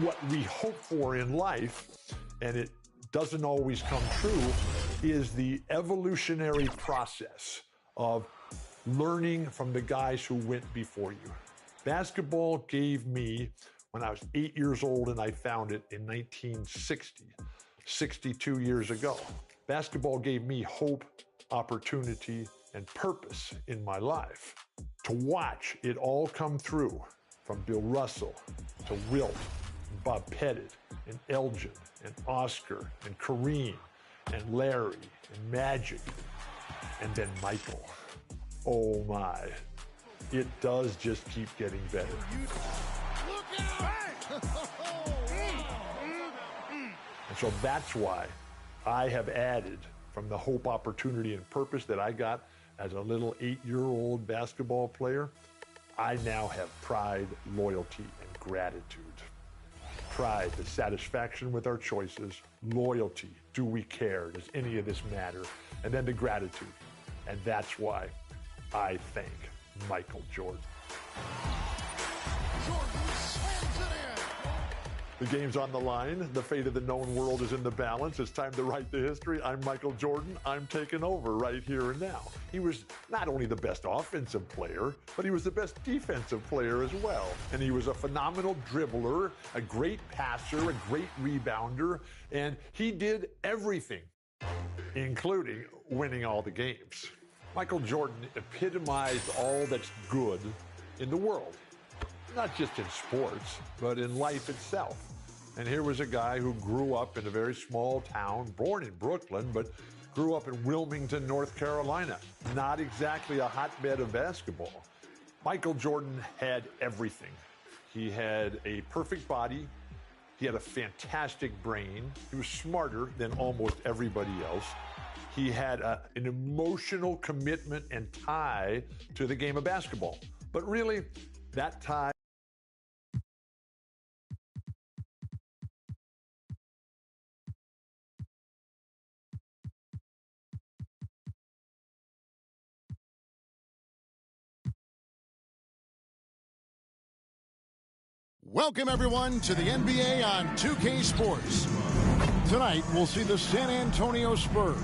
what we hope for in life, and it doesn't always come true, is the evolutionary process of learning from the guys who went before you. Basketball gave me, when I was 8 years old and I found it in 1960, 62 years ago, basketball gave me hope, opportunity, and purpose in my life. To watch it all come through, from Bill Russell to Wilt, and Bob Pettit, and Elgin, and Oscar, and Kareem, and Larry, and Magic, and then Michael. Oh my, it does just keep getting better. Look out! And so that's why I have added, from the hope, opportunity, and purpose that I got as a little 8-year-old basketball player, I now have pride, loyalty, and gratitude. Pride, the satisfaction with our choices. Loyalty, do we care? Does any of this matter? And then the gratitude. And that's why I thank Michael Jordan. Jordan slams it in. The game's on the line. The fate of the known world is in the balance. It's time to write the history. I'm Michael Jordan. I'm taking over right here and now. He was not only the best offensive player, but he was the best defensive player as well. And he was a phenomenal dribbler, a great passer, a great rebounder, and he did everything, including winning all the games. Michael Jordan epitomized all that's good in the world. Not just in sports, but in life itself. And here was a guy who grew up in a very small town, born in Brooklyn, but grew up in Wilmington, North Carolina. Not exactly a hotbed of basketball. Michael Jordan had everything. He had a perfect body. He had a fantastic brain. He was smarter than almost everybody else. He had an emotional commitment and tie to the game of basketball. But really, that tie Welcome, everyone, to the NBA on 2K Sports. Tonight, we'll see the San Antonio Spurs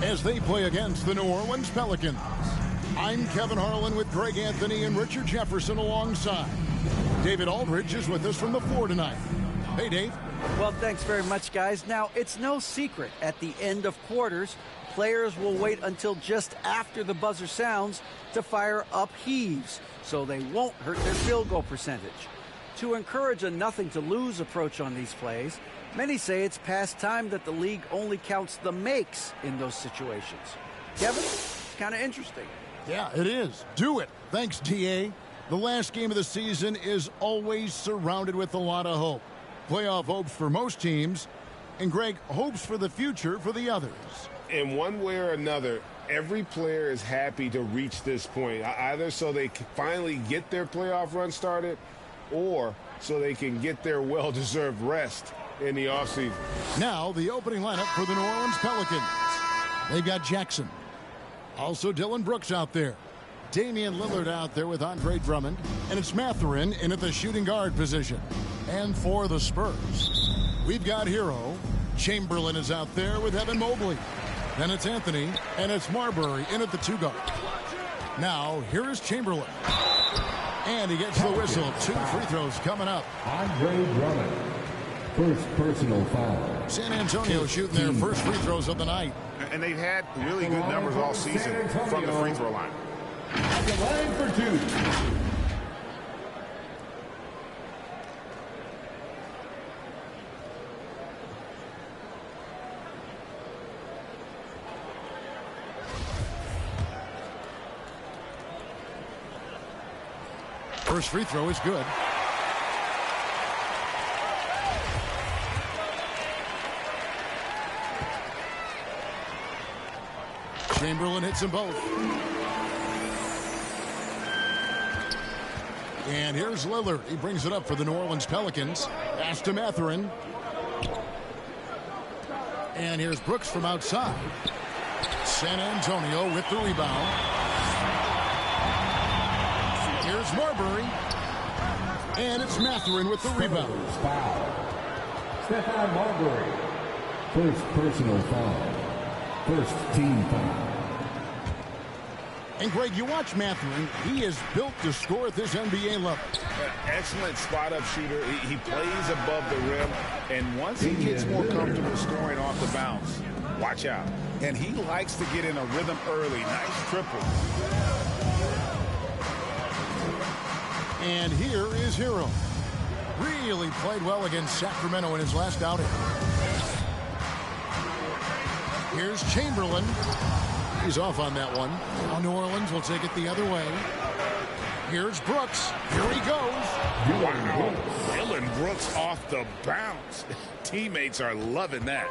as they play against the New Orleans Pelicans. I'm Kevin Harlan with Greg Anthony and Richard Jefferson alongside. David Aldridge is with us from the floor tonight. Hey, Dave. Well, thanks very much, guys. Now, it's no secret at the end of quarters, players will wait until just after the buzzer sounds to fire up heaves, so they won't hurt their field goal percentage. To encourage a nothing-to-lose approach on these plays, many say it's past time that the league only counts the makes in those situations. Kevin, it's kind of interesting. Yeah, it is. Do it. Thanks, TA. The last game of the season is always surrounded with a lot of hope. Playoff hopes for most teams, and Greg, hopes for the future for the others. In one way or another, every player is happy to reach this point, either so they can finally get their playoff run started, or so they can get their well-deserved rest in the offseason. Now, the opening lineup for the New Orleans Pelicans. They've got Jackson. Also, Dylan Brooks out there. Damian Lillard out there with Andre Drummond. And it's Mathurin in at the shooting guard position. And for the Spurs, we've got Hero. Chamberlain is out there with Evan Mobley. Then it's Anthony, and it's Marbury in at the 2 guard. Now, here is Chamberlain. And he gets the whistle. 2 free throws coming up. Andre Drummond, first personal foul. San Antonio shooting their first free throws of the night. And they've had really good numbers all season from the free throw line. At the line for 2. First free throw is good. Chamberlain hits them both. And here's Lillard. He brings it up for the New Orleans Pelicans. Pass to Mathurin. And here's Brooks from outside. San Antonio with the rebound. Here's Marbury. And it's Mathurin with the rebound. Foul. Stephon Marbury. First personal foul. First team foul. And, Greg, you watch Mathurin. He is built to score at this NBA level. Excellent spot-up shooter. He plays above the rim. And once he gets more comfortable scoring off the bounce, watch out. And he likes to get in a rhythm early. Nice triple. And here is Hero. Really played well against Sacramento in his last outing. Here's Chamberlain. He's off on that one. Now New Orleans will take it the other way. Here's Brooks. Here he goes. Wow. Dylan Brooks off the bounce. Teammates are loving that.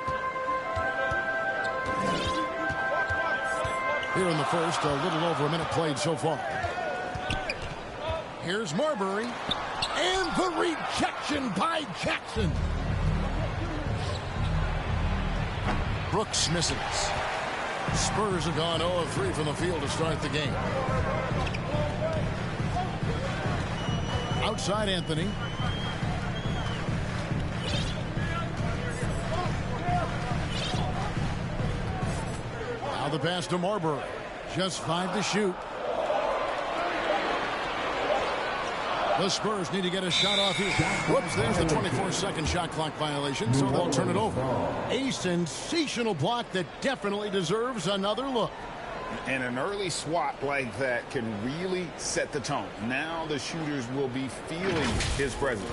Here in the first, a little over a minute played so far. Here's Marbury. And the rejection by Jackson. Brooks misses. Spurs have gone 0 of 3 from the field to start the game. Outside Anthony. Now the pass to Marbury. Just 5 to shoot. The Spurs need to get a shot off here. Whoops, there's the 24-second shot clock violation, so they'll turn it over. A sensational block that definitely deserves another look. And an early swat like that can really set the tone. Now the shooters will be feeling his presence.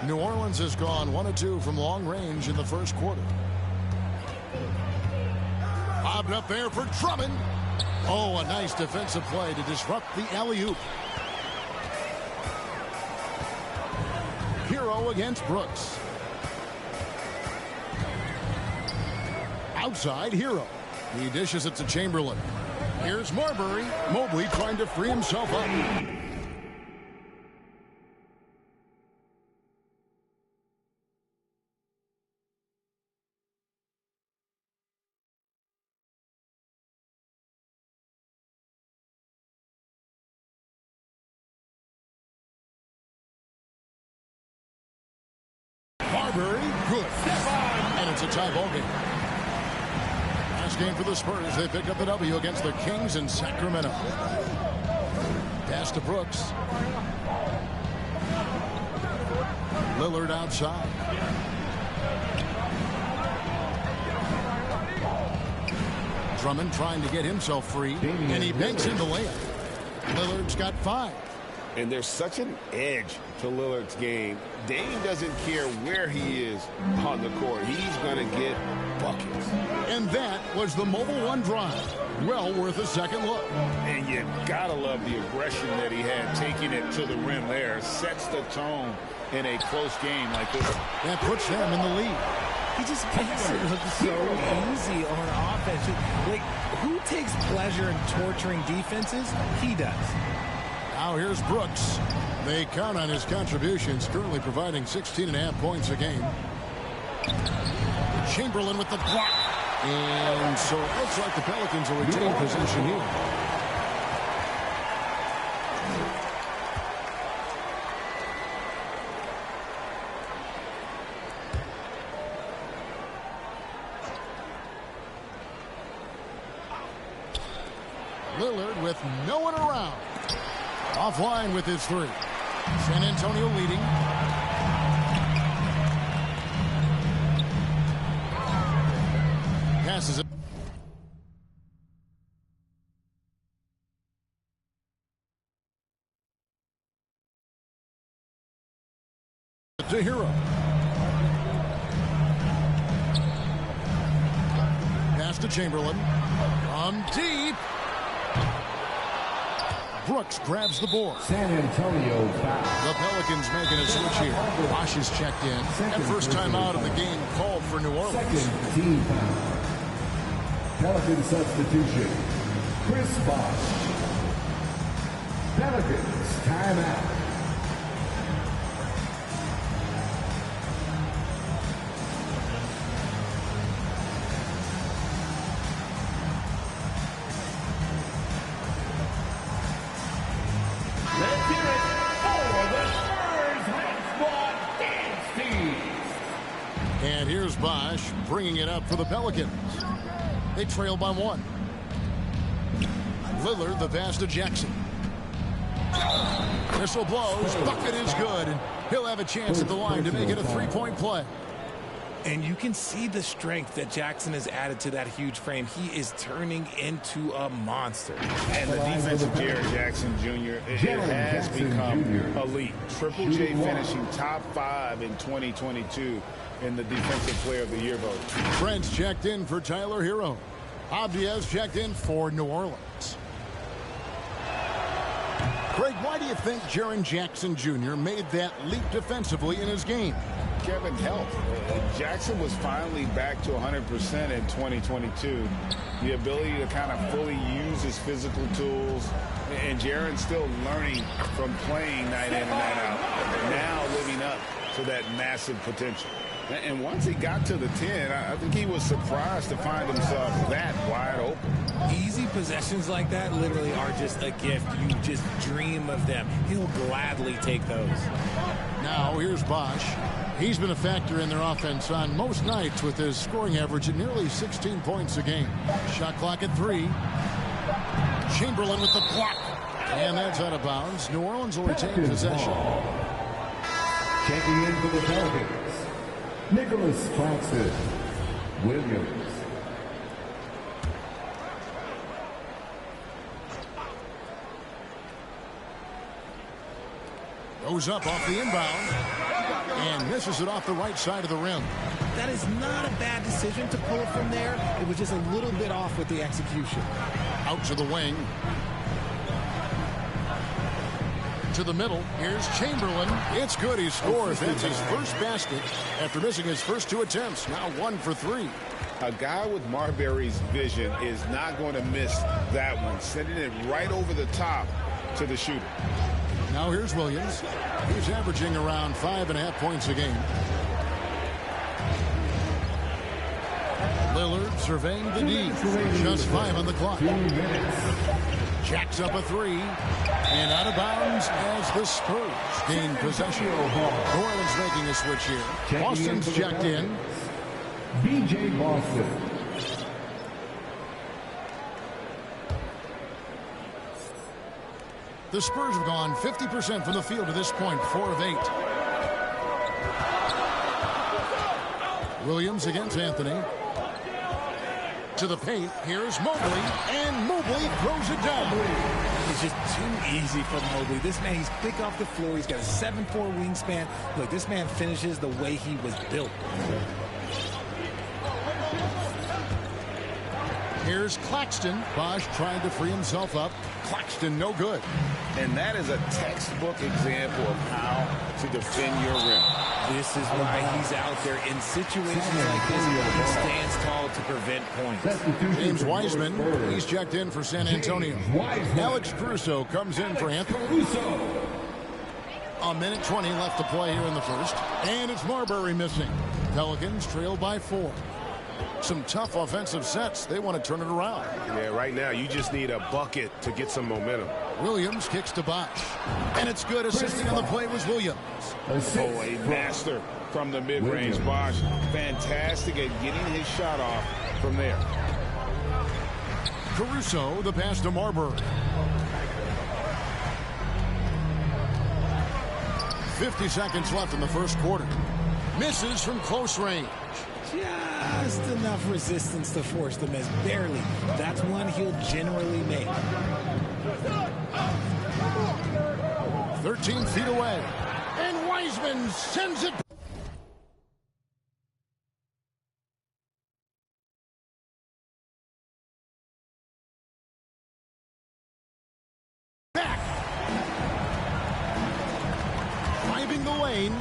New Orleans has gone 1 of 2 from long range in the first quarter. Bobbed up there for Drummond. Oh, a nice defensive play to disrupt the alley-oop. Hero against Brooks. Outside Hero. He dishes it to Chamberlain. Here's Marbury. Mobley trying to free himself up. Marbury, good. And it's a tie ball game. Last game for the Spurs. They pick up the W against the Kings in Sacramento. Pass to Brooks. Lillard outside. Drummond trying to get himself free. And he banks in the layup. Lillard's got 5. And there's such an edge to Lillard's game. Dame doesn't care where he is on the court. He's going to get buckets. And that was the Mobile One drive. Well worth a second look. And you got to love the aggression that he had, taking it to the rim there. Sets the tone in a close game like this. That puts them in the lead. He just makes it look so easy on offense. Like, who takes pleasure in torturing defenses? He does. Now here's Brooks. They count on his contributions, currently providing 16.5 points a game. Chamberlain with the block. And so it looks like the Pelicans will retain possession here. Lillard with no one around. Offline with his 3. San Antonio leading. Passes it. To Hero. Pass to Chamberlain. From deep. Brooks grabs the board. San Antonio foul. The Pelicans making a switch here. Bosh is checked in. And first time out of the game called for New Orleans. Second team foul. Pelican substitution. Chris Bosh. Pelicans timeout. And here's Bosch bringing it up for the Pelicans. They trail by 1. Lillard, the pass to Jackson. Whistle blows. Bucket is good. And he'll have a chance at the line to make it a 3-point play. And you can see the strength that Jackson has added to that huge frame. He is turning into a monster. And the defense of Jared Jackson Jr. it has become elite. Triple J finishing top 5 in 2022 in the Defensive Player of the Year vote. Brent's checked in for Tyler Hero. Abdias checked in for New Orleans. Craig, why do you think Jaren Jackson Jr. made that leap defensively in his game? Kevin, health. Jackson was finally back to 100% in 2022. The ability to kind of fully use his physical tools. And Jaren's still learning from playing night in and night out. Now living up to that massive potential. And once he got to the 10, I think he was surprised to find himself that wide open. Easy possessions like that literally are just a gift. You just dream of them. He'll gladly take those. Now here's Bosch. He's been a factor in their offense on most nights with his scoring average at nearly 16 points a game. Shot clock at 3. Chamberlain with the block. And that's out of bounds. New Orleans will retain possession. Checking in for the Pelicans, Nicholas Claxton Williams. Goes up off the inbound and misses it off the right side of the rim. That is not a bad decision to pull it from there. It was just a little bit off with the execution. Out to the wing. To the middle. Here's Chamberlain. It's good. He scores. That's his first basket after missing his first 2 attempts. Now 1 for 3. A guy with Marbury's vision is not going to miss that one. Sending it right over the top to the shooter. Now here's Williams. He's averaging around 5.5 points a game. Lillard surveying the D. Just 5 on the clock. Jacks up a 3. And out of bounds as the Spurs gain possession. New Orleans making a switch here. Boston's checked in. B.J. Boston. The Spurs have gone 50% from the field to this point, 4 of 8. Williams against Anthony. To the paint. Here's Mobley. And Mobley throws it down. It's just too easy for Mobley. This man, he's quick off the floor. He's got a 7'4" wingspan. Look, this man finishes the way he was built. Here's Claxton. Bosch trying to free himself up. Claxton no good. And that is a textbook example of how to defend your rim. This is why he's out there in situations like this. He stands tall to prevent points. James Wiseman, he's checked in for San Antonio. Alex Caruso comes in for Anthony. A minute 20 left to play here in the first. And it's Marbury missing. Pelicans trail by 4. Some tough offensive sets. They want to turn it around. Yeah, right now you just need a bucket to get some momentum. Williams kicks to Bosch. And it's good. Assisting on the play was Williams. Oh, a master from the mid-range. Bosch, fantastic at getting his shot off from there. Caruso, the pass to Marbury. 50 seconds left in the first quarter. Misses from close range. Just enough resistance to force the miss. Barely. That's one he'll generally make. 13 feet away. And Wiseman sends it back. Driving the lane.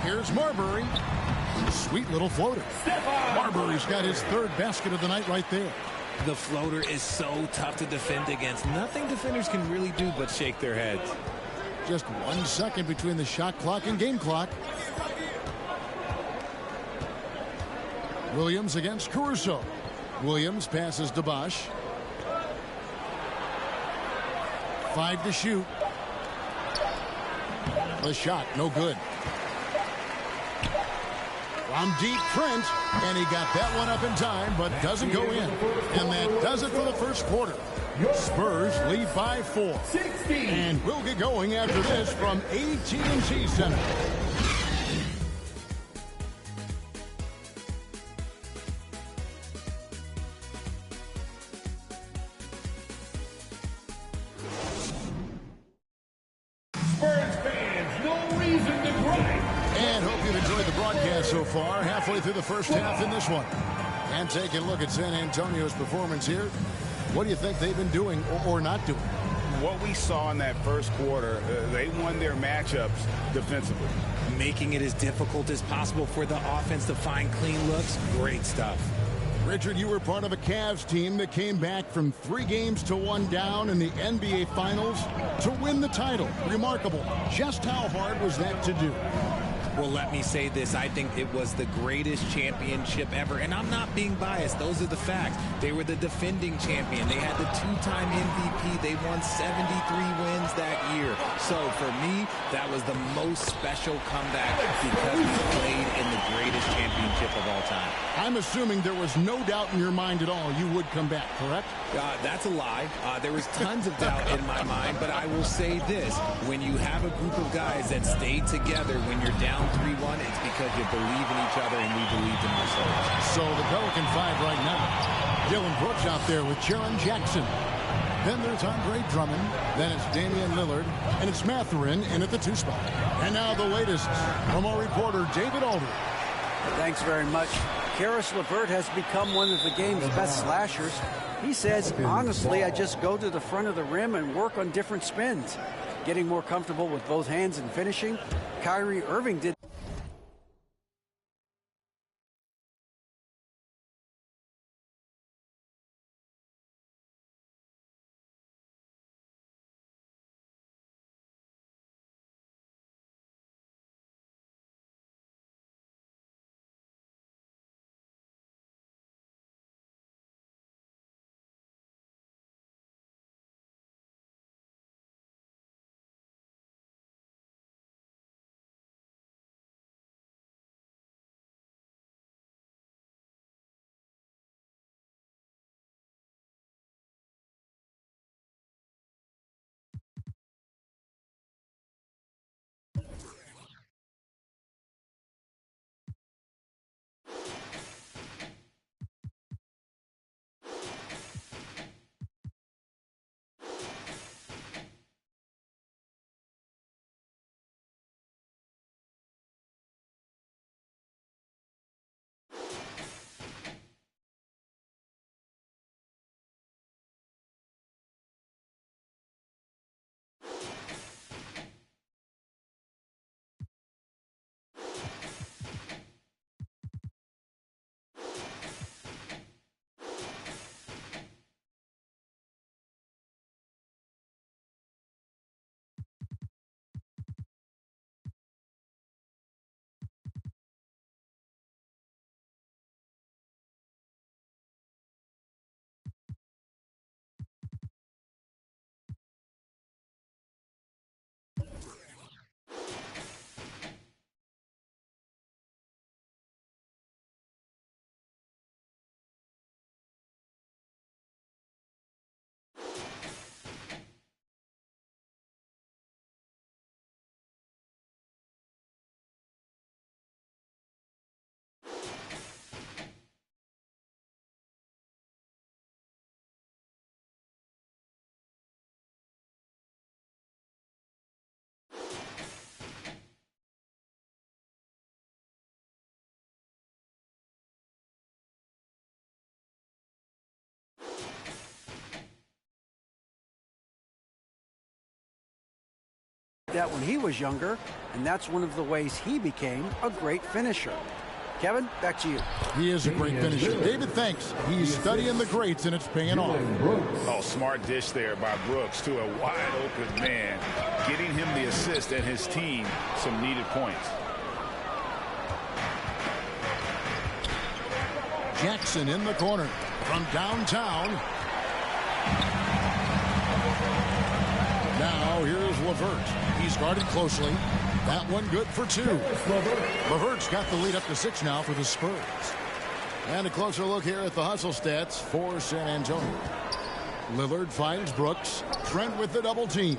Here's Marbury. Sweet little floater. Marbury's got his 3rd basket of the night right there. The floater is so tough to defend against. Nothing defenders can really do but shake their heads. Just 1 second between the shot clock and game clock. Williams against Caruso. Williams passes to Bosch. 5 to shoot. The shot, no good. From deep, Trent, and he got that one up in time, but doesn't go in. And that does it for the first quarter. Spurs lead by 4. And we'll get going after this from AT&T Center. Spurs fans, no reason to gripe. And hope you've enjoyed the broadcast so far. Halfway through the first half in this one. And taking a look at San Antonio's performance here. What do you think they've been doing or not doing? What we saw in that first quarter, they won their matchups defensively. Making it as difficult as possible for the offense to find clean looks. Great stuff. Richard, you were part of a Cavs team that came back from 3 games to 1 down in the NBA Finals to win the title. Remarkable. Just how hard was that to do? Well, let me say this. I think it was the greatest championship ever. And I'm not being biased. Those are the facts. They were the defending champion. They had the 2-time MVP. They won 73 wins that year. So for me, that was the most special comeback because we played in the greatest championship of all time. I'm assuming there was no doubt in your mind at all you would come back, correct? That's a lie. There was tons of doubt in my mind, but I will say this. When you have a group of guys that stay together when you're down 3-1, it's because you believe in each other and we believed in ourselves. So the Pelican 5 right now. Dillon Brooks out there with Jaren Jackson. Then there's Andre Drummond. Then it's Damian Lillard. And it's Mathurin in at the 2 spot. And now the latest from our reporter, David Aldridge. Thanks very much. Karis LeVert has become one of the game's best slashers. He says, honestly, I just go to the front of the rim and work on different spins. Getting more comfortable with both hands and finishing. Kyrie Irving did. That when he was younger, and that's one of the ways he became a great finisher. Kevin, back to you. He is a great finisher. David, thanks. He's studying the greats, and it's paying off. Oh, smart dish there by Brooks to a wide-open man, getting him the assist and his team some needed points. Jackson in the corner from downtown. Now here's LeVert. He's guarded closely. That one good for 2. Levert's got the lead up to 6 now for the Spurs. And a closer look here at the hustle stats for San Antonio. Lillard finds Brooks. Trent with the double team.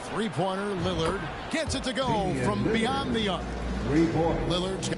Three-pointer, Lillard gets it to go from beyond the arc. 3 points. Lillard's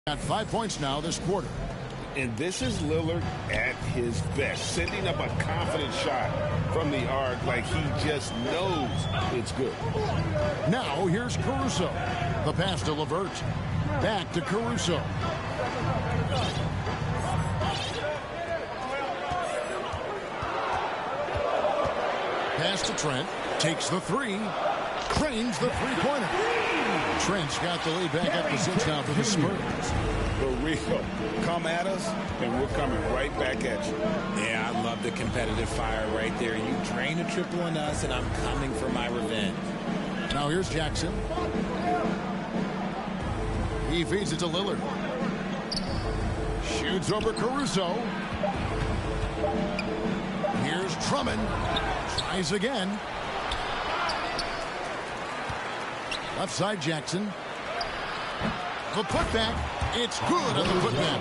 got 5 points now this quarter. And this is Lillard at his best, sending up a confident shot from the arc like he just knows it's good. Now here's Caruso. The pass to Levert. Back to Caruso. Pass to Trent. Takes the 3. Cranes the three-pointer. Trent's got the lead back up to 6 now for the Spurs. For real. Come at us, and we're coming right back at you. Yeah, I love the competitive fire right there. You drain a triple on us, and I'm coming for my revenge. Now here's Jackson. He feeds it to Lillard. Shoots over Caruso. Here's Drummond. Tries again. Left side Jackson. The putback. It's good on the putback.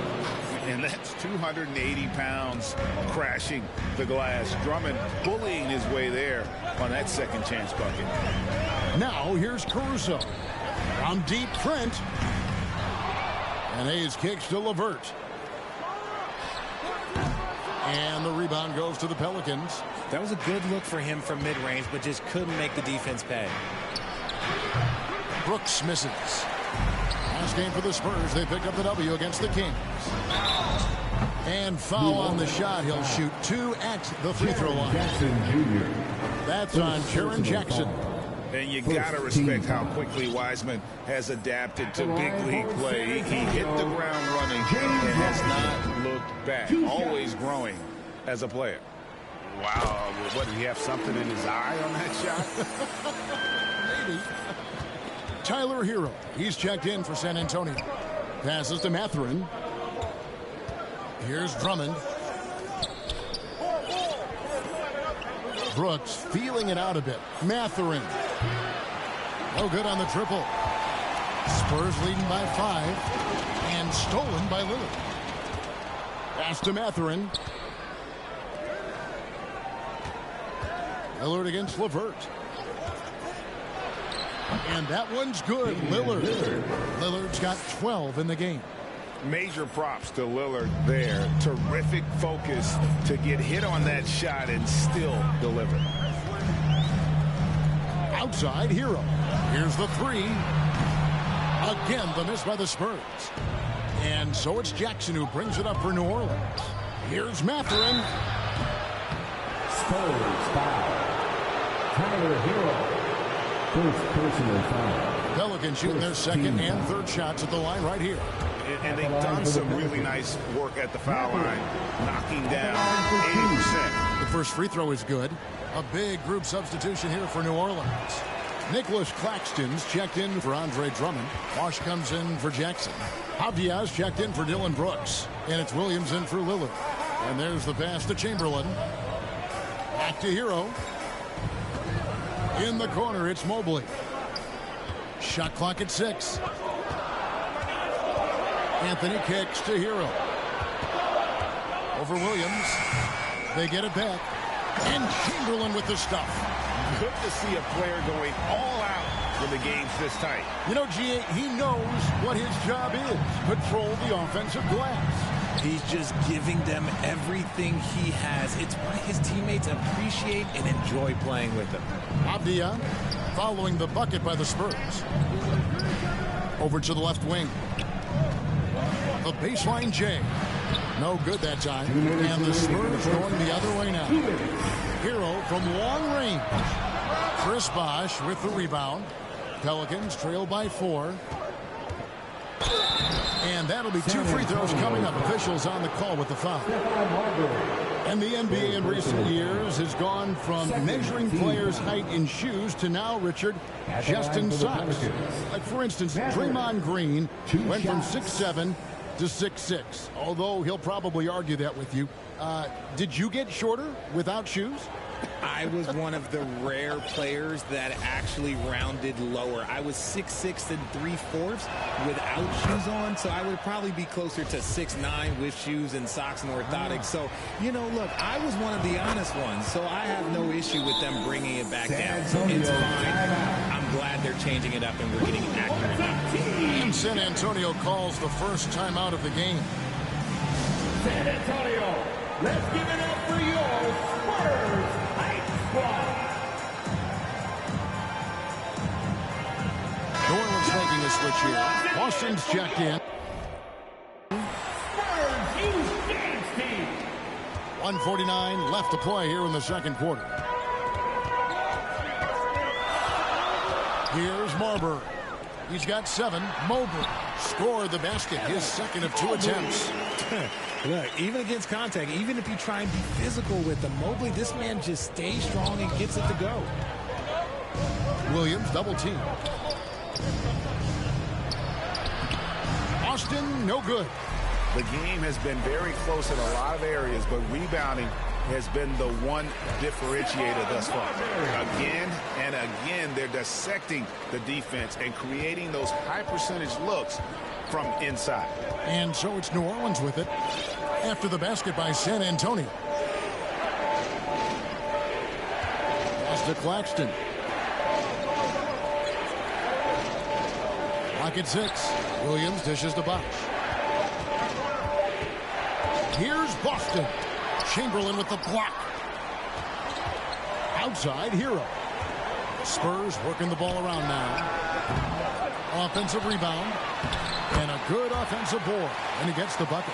And that's 280 pounds crashing the glass. Drummond bullying his way there on that second chance bucket. Now here's Caruso. From deep, Trent. And Hayes kicks to Levert. And the rebound goes to the Pelicans. That was a good look for him from mid-range, but just couldn't make the defense pay. Brooks misses. Last game for the Spurs. They picked up the W against the Kings. And foul on the shot. He'll shoot 2 at the free throw line. That's on Jaren Jackson. And you got to respect how quickly Wiseman has adapted to big league play. He hit the ground running and has not looked back. Always growing as a player. Wow. What, did he have something in his eye on that shot? Maybe. Tyler Hero. He's checked in for San Antonio. Passes to Mathurin. Here's Drummond. Brooks feeling it out a bit. Mathurin. No good on the triple. Spurs leading by 5. And stolen by Lillard. Pass to Mathurin. Lillard against Levert. And that one's good. Lillard. Lillard's got 12 in the game. Major props to Lillard there. Terrific focus to get hit on that shot and still deliver. Outside, Hero. Here's the 3. Again, the miss by the Spurs. And so it's Jackson who brings it up for New Orleans. Here's Mathurin. Spurs foul. Tyler Hero. First personal foul. Pelicans shooting their second and third shots at the line right here. And they've done some really nice work at the foul line, knocking down 80%. The first free throw is good. A big group substitution here for New Orleans. Nicholas Claxton's checked in for Andre Drummond. Bosch comes in for Jackson. Diaz checked in for Dylan Brooks. And it's Williams in for Lillard. And there's the pass to Chamberlain. Back to Hero. In the corner, it's Mobley. Shot clock at 6. Anthony kicks to Hero. Over Williams. They get it back. And Chamberlain with the stuff. Good to see a player going all out when the game's this tight. You know, G.A., he knows what his job is. Patrol the offensive glass. He's just giving them everything he has. It's why his teammates appreciate and enjoy playing with him. Abdia following the bucket by the Spurs. Over to the left wing. The baseline J. No good that time. And the Spurs going the other way now. Hero from long range. Chris Bosh with the rebound. Pelicans trail by 4. And that'll be 2 free throws coming up. Officials on the call with the foul. And the NBA in recent years has gone from measuring players' height in shoes to now, Richard, just in socks. Like, for instance, Draymond Green went from 6'7" to 6'6", although he'll probably argue that with you. Did you get shorter without shoes? I was one of the rare players that actually rounded lower. I was 6'6" and 3/4 without shoes on, so I would probably be closer to 6'9" with shoes and socks and orthotics. So, you know, look, I was one of the honest ones, so I have no issue with them bringing it back down. So it's fine. I'm glad they're changing it up and we're getting accurate now. And San Antonio calls the first timeout of the game. San Antonio, let's give it up for your Spurs squad. New Orleans making a switch here. Boston's checked in. Spurs, you dance team. 1:49 left to play here in the second quarter. Here's Marbury. He's got 7. Mobley scored the basket, his second of 2 attempts. Look, even against contact, even if you try and be physical with him, Mobley, this man just stays strong and gets it to go. Williams double team. Austin, no good. The game has been very close in a lot of areas, but rebounding has been the one differentiator thus far. Again and again, they're dissecting the defense and creating those high percentage looks from inside. And so it's New Orleans with it after the basket by San Antonio. Pass to Claxton. Clock at 6. Williams dishes to Bosh. Here's Boston. Chamberlain with the block. Outside, Hero. Spurs working the ball around now. Offensive rebound. And a good offensive board. And he gets the bucket.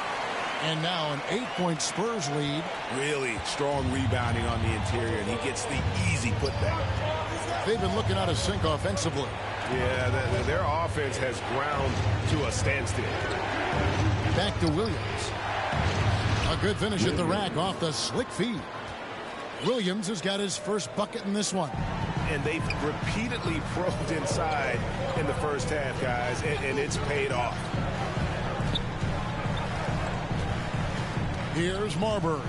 And now an 8-point Spurs lead. Really strong rebounding on the interior, and he gets the easy putback. They've been looking out of sync offensively. Yeah, their offense has ground to a standstill. Back to Williams. A good finish at the rack off the slick feed. Williams has got his first bucket in this one. And they've repeatedly probed inside in the first half, guys, and it's paid off. Here's Marbury.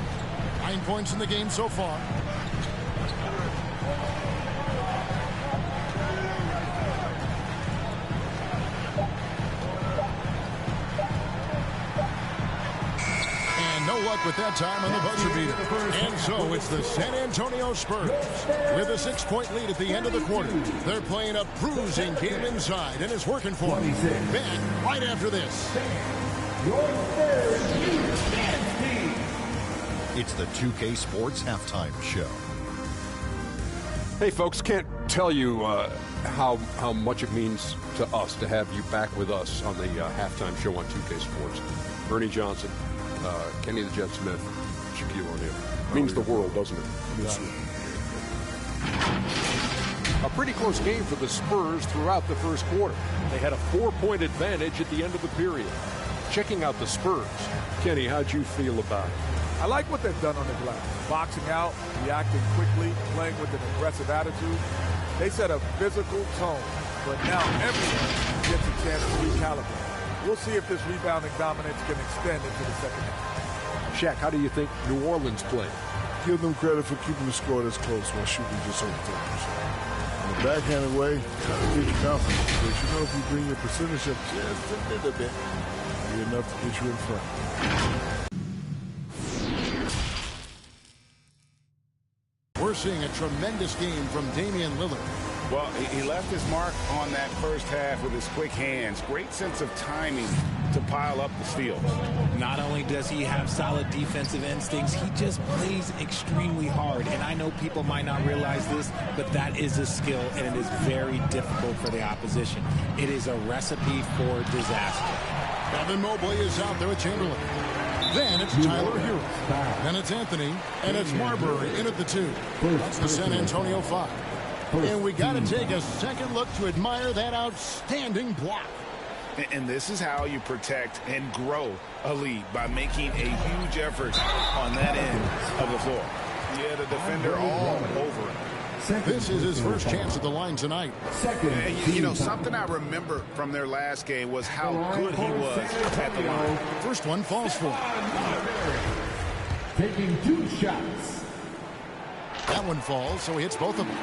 9 points in the game so far. And no luck with that time on the buzzer beater. And so it's the San Antonio Spurs with a 6-point lead at the end of the quarter. They're playing a bruising game inside, and it's working for them. Back right after this. It's the 2K Sports Halftime Show. Hey, folks, can't tell you how much it means to us to have you back with us on the halftime show on 2K Sports. Ernie Johnson, Kenny the Jet Smith, Shaquille O'Neal. Means the world, doesn't it? A pretty close game for the Spurs throughout the first quarter. They had a 4-point advantage at the end of the period. Checking out the Spurs. Kenny, how'd you feel about it? I like what they've done on the glass. Boxing out, reacting quickly, playing with an aggressive attitude. They set a physical tone, but now everyone gets a chance to recalibrate. We'll see if this rebounding dominance can extend into the second half. Shaq, how do you think New Orleans played? Give them credit for keeping the score this close while shooting just over 30%. In the backhanded way, that'll get you confidence. But you know, if you bring your percentage up just a little bit, it'll be enough to get you in front. We're seeing a tremendous game from Damian Lillard. Well, he left his mark on that first half with his quick hands. Great sense of timing to pile up the steals. Not only does he have solid defensive instincts, he just plays extremely hard. And I know people might not realize this, but that is a skill, and it is very difficult for the opposition. It is a recipe for disaster. Evan Mobley is out there with Chamberlain. Then it's Tyler Hero. Then it's Anthony. And it's Marbury in at the 2. That's the San Antonio 5. And we got to take a second look to admire that outstanding block. And this is how you protect and grow a lead, by making a huge effort on that end of the floor. He had a defender all over him. This is his first chance at the line tonight. You know, something I remember from their last game was how good he was at the line. First one falls for him. Taking 2 shots. That one falls, so he hits both of them.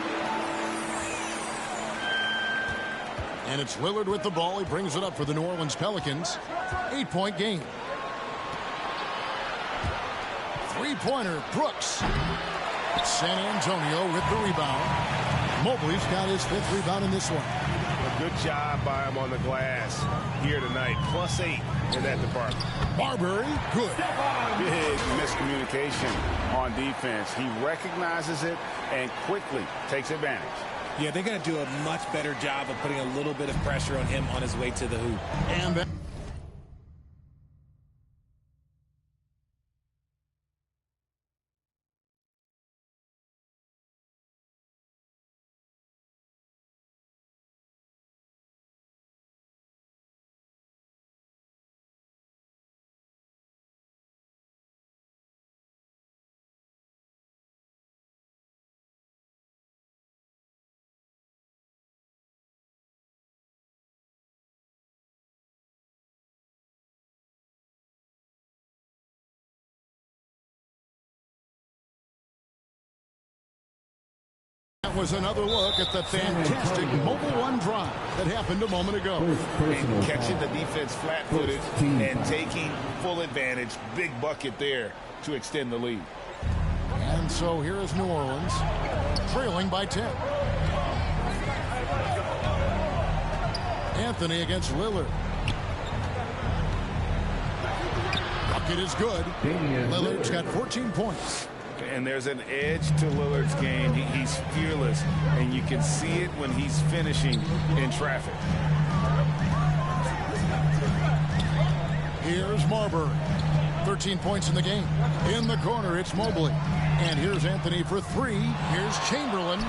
And it's Lillard with the ball. He brings it up for the New Orleans Pelicans. 8-point game. Three-pointer, Brooks. San Antonio with the rebound. Mobley's got his 5th rebound in this one. A good job by him on the glass here tonight. +8 in that department. Marbury, good. Big miscommunication on defense. He recognizes it and quickly takes advantage. Yeah, they're going to do a much better job of putting a little bit of pressure on him on his way to the hoop. And that was another look at the fantastic Mobile One drive that happened a moment ago. And catching the defense flat-footed and taking full advantage. Big bucket there to extend the lead. And so here is New Orleans trailing by 10. Anthony against Lillard. Bucket is good. Lillard's got 14 points. And there's an edge to Lillard's game. He's fearless, and you can see it when he's finishing in traffic. Here's Marbury. 13 points in the game. In the corner, it's Mobley. And here's Anthony for 3. Here's Chamberlain.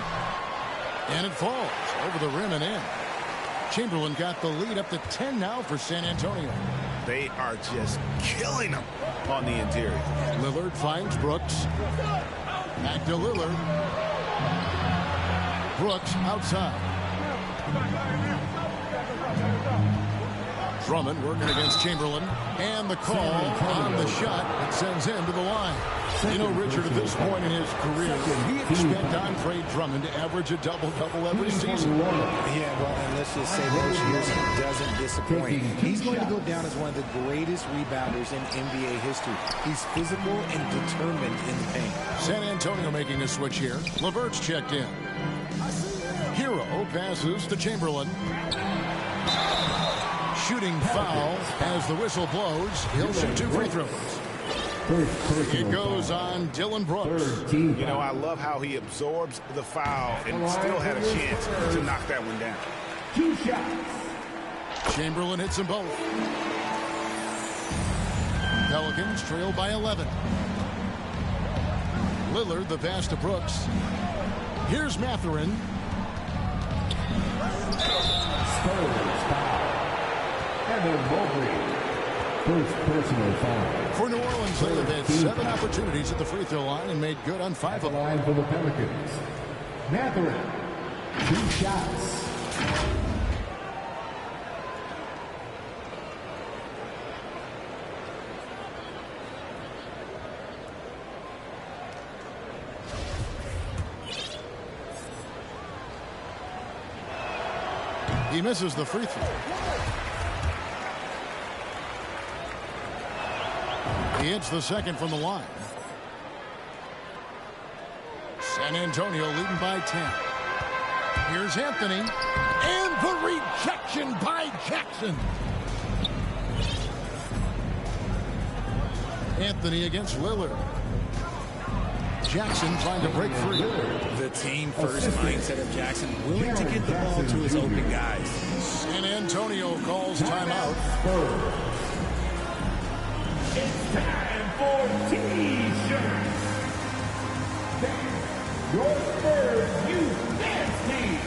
And it falls over the rim and in. Chamberlain got the lead up to 10 now for San Antonio. They are just killing them on the interior. Lillard finds Brooks. Back to Lillard. Brooks outside. Drummond working against Chamberlain. And the call on the shot that sends him to the line. You know, Richard, at this point in his career, we expect Andre Drummond to average a double-double every season. Yeah, well, and let's just say those years he doesn't disappoint. He's going to go down as one of the greatest rebounders in NBA history. He's physical and determined in the paint. San Antonio making a switch here. LeVert's checked in. Hero passes to Chamberlain. Shooting foul as the whistle blows. He'll shoot 2 free throws. It goes on Dylan Brooks. You know, I love how he absorbs the foul and still had a chance to knock that one down. 2 shots. Chamberlain hits them both. Pelicans trail by 11. Lillard the pass to Brooks. Here's Mathurin. Spurs foul. Evan Mobley. First personal foul. For New Orleans, they have had 7 opportunities at the free throw line and made good on 5 of them. Line for the Pelicans. Mathurin, 2 shots. He misses the free throw. He hits the second from the line. San Antonio leading by 10. Here's Anthony. And the rejection by Jackson. Anthony against Lillard. Jackson trying to break free. The team-first mindset of Jackson, willing to get the ball to his open guys. San Antonio calls timeout. It's time for T-shirts. Your Spurs Youth Dance Team.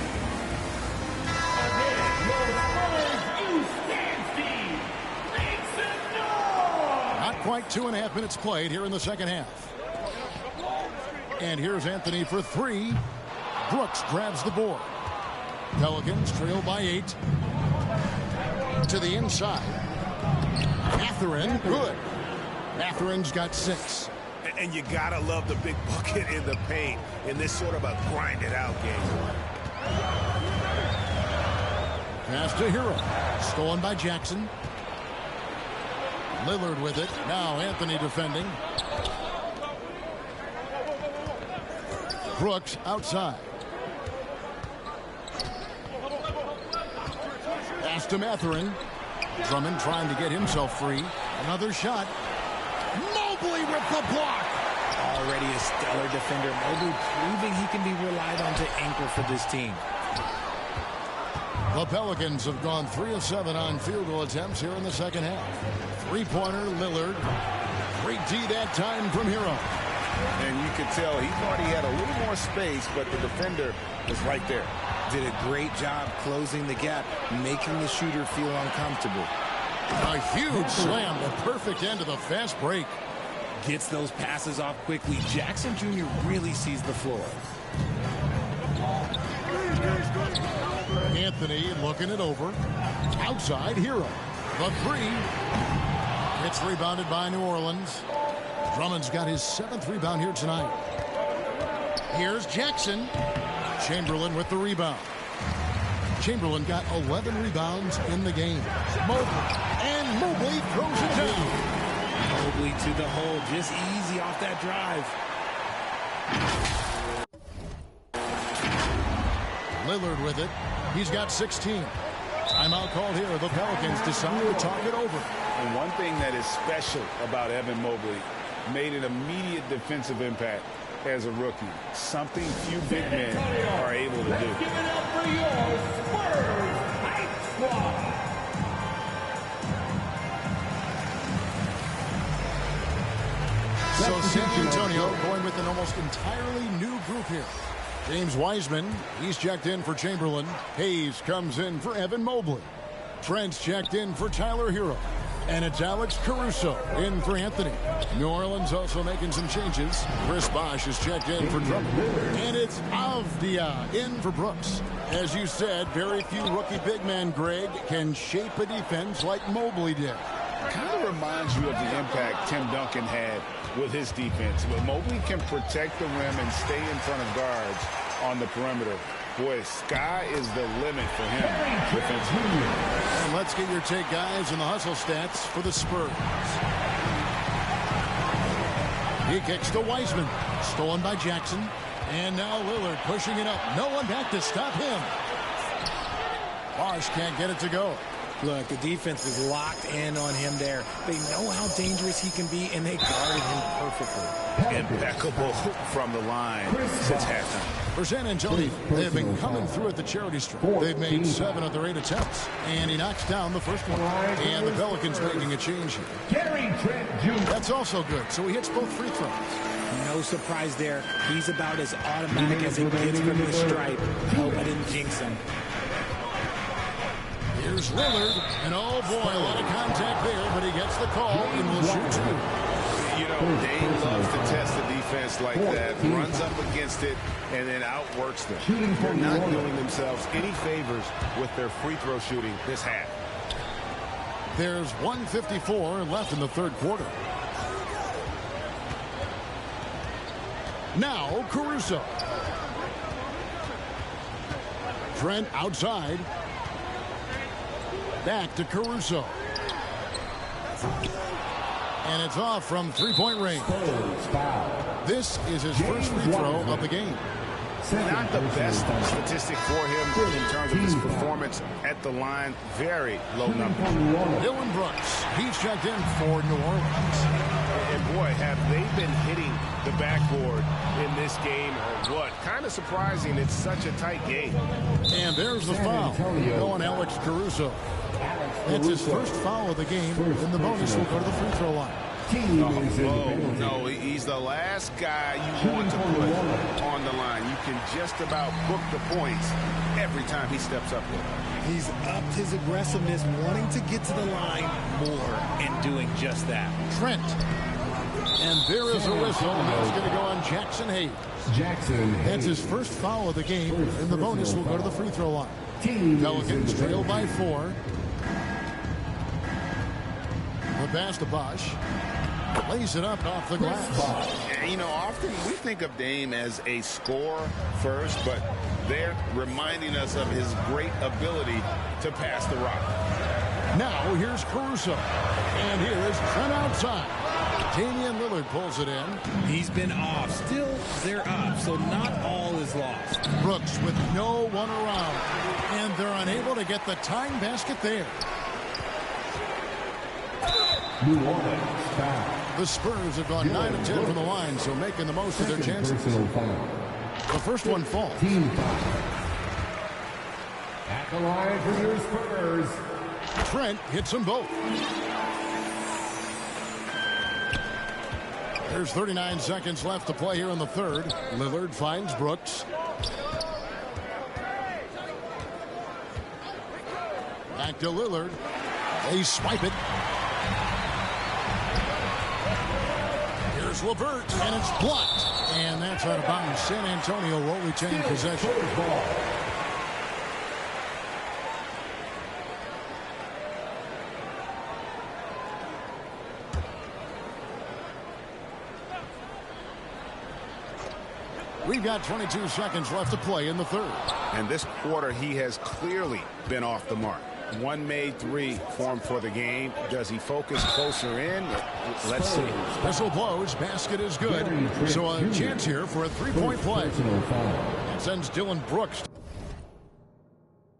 Again, your Spurs Youth Dance Team. Make some noise. Not quite 2.5 minutes played here in the second half. And here's Anthony for 3. Brooks grabs the board. Pelicans trail by 8. To the inside. Mathurin, good. Mathurin's got 6. And you gotta love the big bucket in the paint in this sort of a grind-it-out game. Pass to Hero. Stolen by Jackson. Lillard with it. Now Anthony defending. Brooks outside. Pass to Mathurin. Drummond trying to get himself free. Another shot. Mobley with the block. Already a stellar defender. Mobley proving he can be relied on to anchor for this team. The Pelicans have gone 3 of 7 on field goal attempts here in the second half. 3-pointer, Lillard. Great D that time from Hero. And you could tell he thought he had a little more space, but the defender was right there. Did a great job closing the gap, making the shooter feel uncomfortable. A huge slam, the perfect end of the fast break. Gets those passes off quickly. Jackson Jr. really sees the floor. Anthony looking it over. Outside, Hero. The 3. It's rebounded by New Orleans. Drummond's got his 7th rebound here tonight. Here's Jackson. Chamberlain with the rebound. Chamberlain got 11 rebounds in the game. Mobley. And Mobley throws it down. Mobley to the hole. Just easy off that drive. Lillard with it. He's got 16. Timeout called here. The Pelicans decide to talk it over. And one thing that is special about Evan Mobley, made an immediate defensive impact as a rookie. Something few big men are able to do. Give it up for your Spurs Hype Squad. So San Antonio going with an almost entirely new group here. James Wiseman, he's checked in for Chamberlain. Hayes comes in for Evan Mobley. Trent's checked in for Tyler Hero. And it's Alex Caruso in for Anthony. New Orleans also making some changes. Chris Bosh is checked in for Drummond. And it's Avdia in for Brooks. As you said, very few rookie big men, Greg, can shape a defense like Mobley did. Kind of reminds you of the impact Tim Duncan had with his defense. But Mobley can protect the rim and stay in front of guards on the perimeter. Boy, sky is the limit for him defensively. And let's get your take, guys, on the hustle stats for the Spurs. He kicks to Wiseman. Stolen by Jackson. And now Lillard pushing it up. No one back to stop him. Bosh can't get it to go. Look, the defense is locked in on him there. They know how dangerous he can be, and they guarded him perfectly. Impeccable from the line since halftime. For San Antonio, they have been coming through at the charity stripe. They've made 7 of their 8 attempts, and he knocks down the first one. And the Pelicans making a change here. Gary Trent Jr. That's also good, so he hits both free throws. No surprise there. He's about as automatic as it gets from the stripe. Hope I didn't jinx him. Here's Here's Lillard, and oh boy, a lot of contact there, but he gets the call and will shoot two. You know, Dame loves to test the defense like that, runs up against it, and then outworks them. They're not doing themselves any favors with their free throw shooting this half. There's 1:54 left in the third quarter. Now Caruso. Trent outside. Back to Caruso. And it's off from three-point range. This is his first free throw of the game. Not the best statistic for him in terms of his performance at the line. Very low number. Dillon Brooks, he's checked in for New Orleans. And boy, have they been hitting the backboard in this game or what? Kind of surprising. It's such a tight game. And there's the foul on Alex Caruso. It's his first foul of the game, and the bonus will go to the free throw line. No, he's the last guy you want to put on the line. You can just about book the points every time he steps up there. He's upped his aggressiveness, wanting to get to the line more and doing just that. Trent. And there is a whistle. That's going to go on Jackson Hayes. That's his first foul of the game, and the bonus will go to the free throw line. Pelicans trail by 4. The pass to Bosch. Lays it up off the glass. You know, often we think of Dame as a scorer first, but they're reminding us of his great ability to pass the rock. Now here's Caruso. And here is Trent outside. Damian Lillard pulls it in. He's been off. Still, they're up, so not all is lost. Brooks with no one around. And they're unable to get the tying basket there. The Spurs have gone 9 of 10 from the line, so making the most of their chances. The first one falls. At the line for your Spurs. Trent hits them both. There's 39 seconds left to play here in the third. Lillard finds Brooks. Back to Lillard. They swipe it. Here's LeVert, and it's blocked. And that's out of bounds. San Antonio will retain possession. We've got 22 seconds left to play in the third. And this quarter, he has clearly been off the mark. One made 3 formed for the game. Does he focus closer in? Let's see. Whistle blows. Basket is good. So a chance here for a three-point play. That sends Dillon Brooks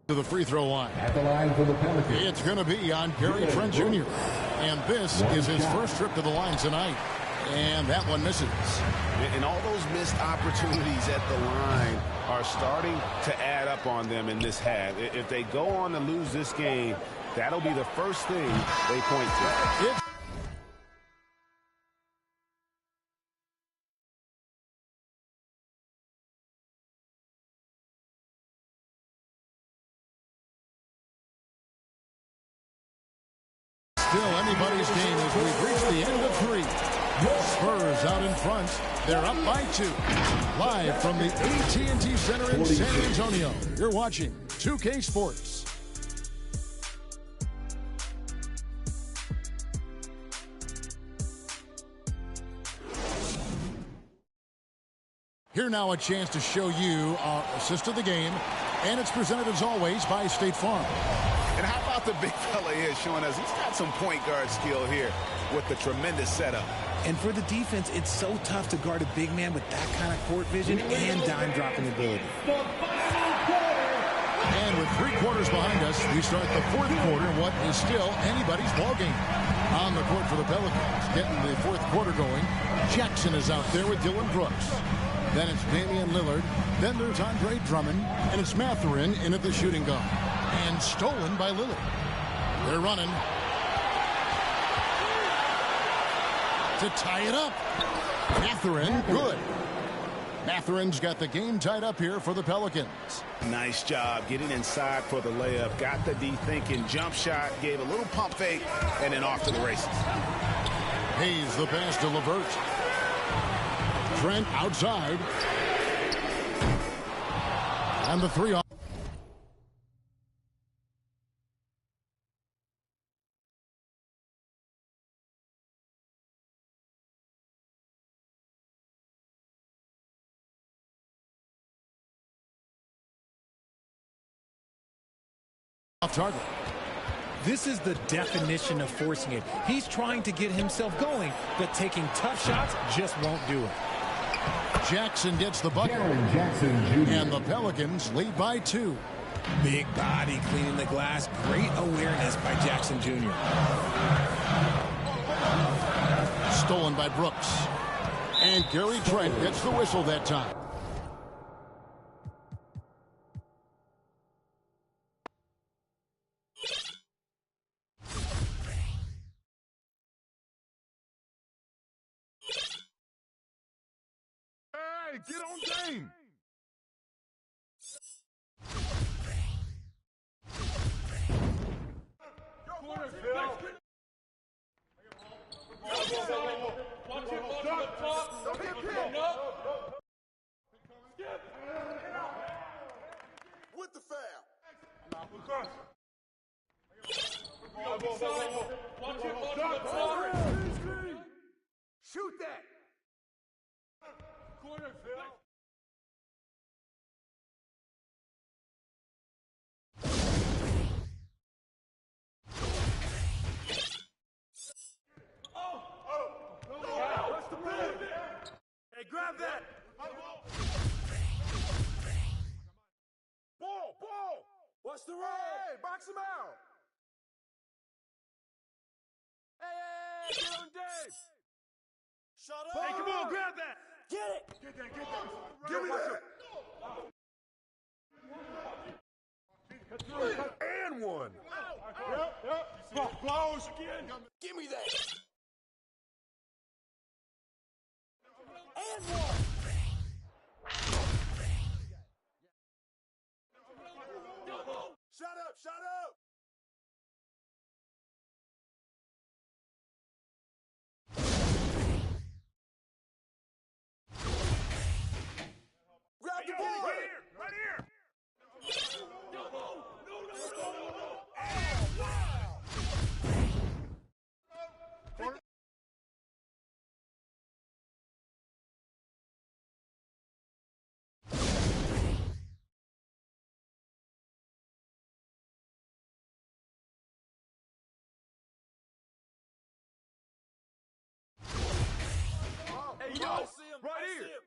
to the free throw line. At the line for the Pelicans. It's going to be on Gary Trent Jr. And this is his first trip to the line tonight. And that one misses. And all those missed opportunities at the line are starting to add up on them in this half. If they go on to lose this game, that'll be the first thing they point to. Still anybody's game as we've reached the end of 3. Spurs out in front. They're up by 2. Live from the AT&T Center in San Antonio. You're watching 2K Sports. Here now a chance to show you our assist of the game. And it's presented as always by State Farm. And how about the big fella here showing us he's got some point guard skill here with the tremendous setup. And for the defense, it's so tough to guard a big man with that kind of court vision and dime dropping ability. And with 3 quarters behind us, we start the fourth quarter, what is still anybody's ballgame. On the court for the Pelicans, getting the fourth quarter going. Jackson is out there with Dillon Brooks. Then it's Damian Lillard. Then there's Andre Drummond. And it's Mathurin in at the shooting guard. And stolen by Lillard. They're running to tie it up. Mathurin, good. Matherin's got the game tied up here for the Pelicans. Nice job getting inside for the layup. Got the D-thinking jump shot, gave a little pump fake, and then off to the races. Hayes the pass to LeVert. Trent outside. And the three off. Off target. This is the definition of forcing it. He's trying to get himself going, but taking tough shots just won't do it. Jackson gets the bucket. And the Pelicans lead by 2. Big body cleaning the glass. Great awareness by Jackson Jr. Stolen by Brooks. And Gary Trent gets the whistle that time. Hey, get on game. With the foul. Shoot that. Corner, Phil. Hey, grab that! Ball! What's the roll? Hey, box him out! Hey, get on Dave! Shut up! Hey, come on, grab that! Get it! Get that! Give me that! And one! Yep. Blows again! Give me that! And one! Shut up! Grab the ball! Right here! No! Hey, yo, right here.